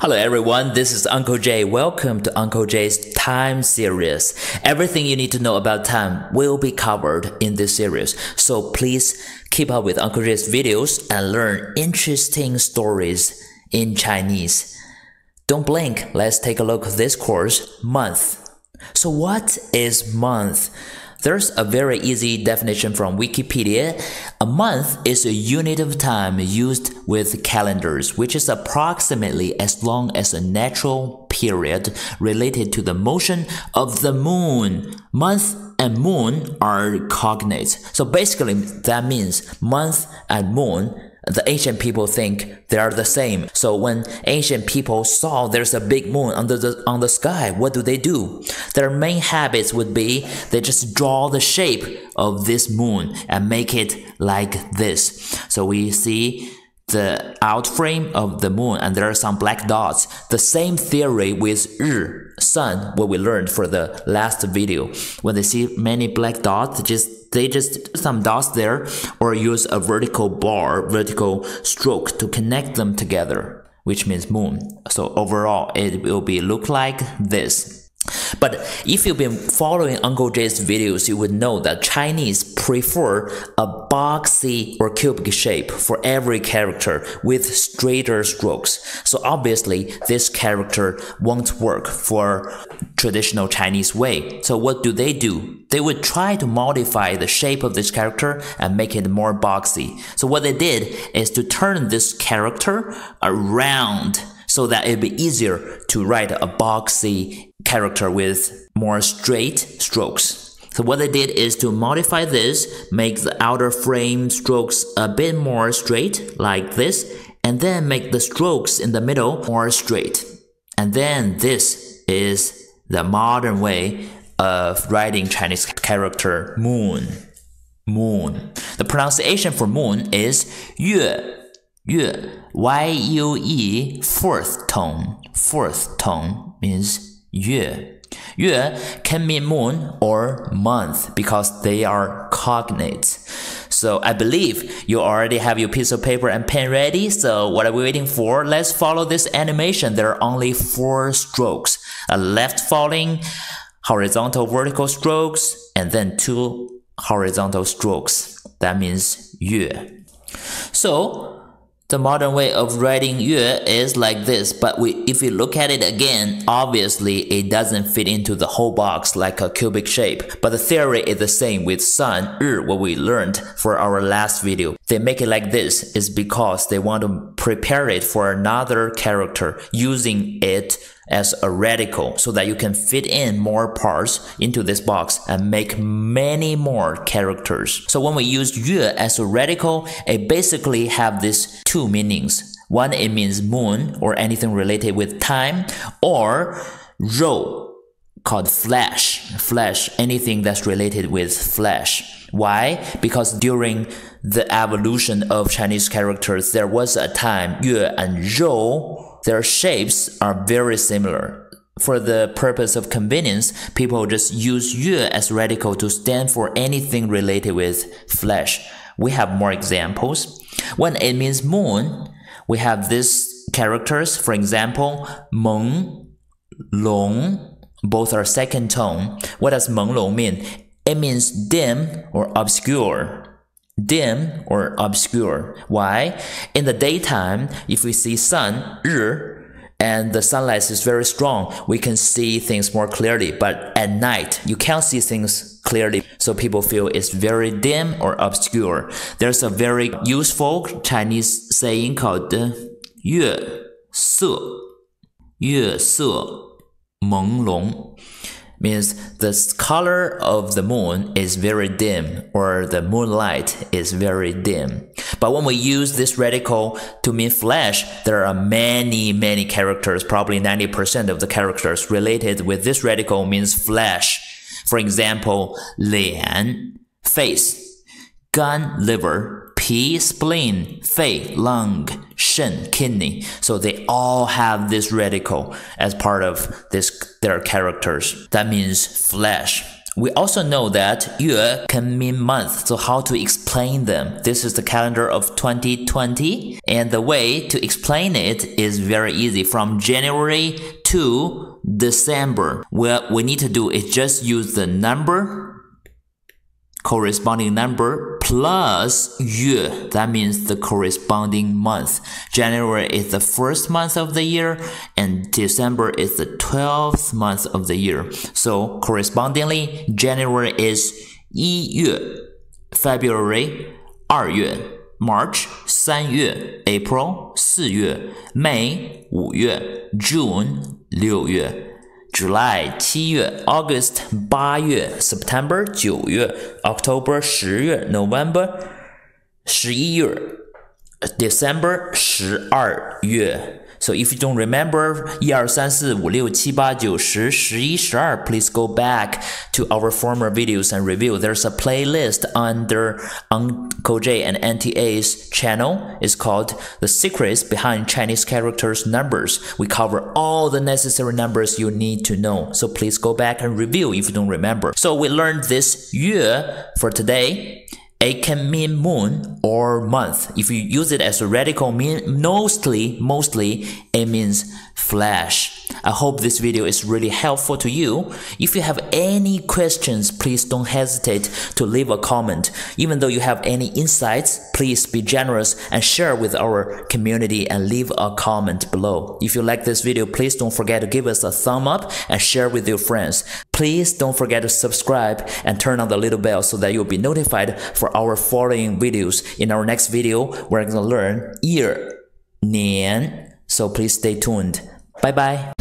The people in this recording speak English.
Hello everyone, this is Uncle Jay. Welcome to Uncle Jay's Time series. Everything you need to know about time will be covered in this series. So please keep up with Uncle Jay's videos and learn interesting stories in Chinese. Don't blink, let's take a look at this course, month. So what is month? There's a very easy definition from Wikipedia. A month is a unit of time used with calendars, which is approximately as long as a natural period related to the motion of the moon. Month and moon are cognates. So basically, that means month and moon, the ancient people think they are the same. So when ancient people saw there's a big moon on the sky, what do? Their main habits would be they just draw the shape of this moon and make it like this. So we see the outframe of the moon and there are some black dots. The same theory with sun, what we learned for the last video. When they see many black dots, they just some dots there, or use a vertical stroke to connect them together, which means moon. So overall, it will look like this. But if you've been following Uncle Jay's videos, you would know that Chinese prefer a boxy or cubic shape for every character with straighter strokes. So obviously, this character won't work for traditional Chinese way. So what do? They would try to modify the shape of this character and make it more boxy. So what they did is to turn this character around so that it'd be easier to write a boxy character with more straight strokes. So what they did is to modify this, make the outer frame strokes a bit more straight, like this, and then make the strokes in the middle more straight. And then this is the modern way of writing Chinese character moon. Moon. The pronunciation for moon is yue. Y-U-E, fourth tone. Fourth tone means yue. Yue can mean moon or month because they are cognates. So I believe you already have your piece of paper and pen ready. So what are we waiting for? Let's follow this animation. There are only 4 strokes. A left falling, horizontal vertical strokes, and then 2 horizontal strokes. That means yue. So the modern way of writing yue is like this, but if you look at it again, obviously it doesn't fit into the whole box like a cubic shape. But the theory is the same with sun, what we learned for our last video. They make it like this is because they want to prepare it for another character, using it as a radical so that you can fit in more parts into this box and make many more characters. So when we use yue as a radical, it basically have these 2 meanings. One, it means moon or anything related with time, or rou, called flesh, anything that's related with flesh. Why? Because during the evolution of Chinese characters, there was a time yue and rou, their shapes are very similar. For the purpose of convenience, people just use yue as radical to stand for anything related with flesh. We have more examples. When it means moon, we have these characters. For example, meng, long, both are second tone. What does meng long mean? It means dim or obscure. Dim or obscure. Why? In the daytime, if we see sun, and the sunlight is very strong, we can see things more clearly. But at night, you can't see things clearly, so people feel it's very dim or obscure. There's a very useful Chinese saying called 月色朦胧. Means the color of the moon is very dim, or the moonlight is very dim. But when we use this radical to mean flesh, there are many characters, probably 90% of the characters related with this radical means flesh. For example, 脸, face, 肝, liver, 脾, spleen, 肺, lung, 肾, kidney. So they all have this radical as part of their characters. That means flesh. We also know that 月 can mean month, so how to explain them? This is the calendar of 2020, and the way to explain it is very easy. From January to December, what we need to do is just use the number, corresponding number, plus 月, that means the corresponding month. January is the first month of the year, and December is the 12th month of the year. So correspondingly, January is 1月, February 2月, March 3月, April 4月, May 5月, June 6月, July 7月, August 8月, September 9月, October 10月, November 11月, December 12月. So if you don't remember 1, 2, 3, 4, 5, 6, 7, 8, 9, 10, 11, 12, please go back to our former videos and review. There's a playlist under Uncle J and Auntie A's channel. It's called The Secrets Behind Chinese Characters Numbers. We cover all the necessary numbers you need to know. So please go back and review if you don't remember. So we learned this 月 for today. It can mean moon or month. If you use it as a radical mean, mostly it means flash. I hope this video is really helpful to you. If you have any questions, please don't hesitate to leave a comment. Even though you have any insights, please be generous and share with our community and leave a comment below. If you like this video, please don't forget to give us a thumb up and share with your friends. Please don't forget to subscribe and turn on the little bell so that you'll be notified for our following videos. In our next video, we're going to learn year, 年. So please stay tuned. Bye bye.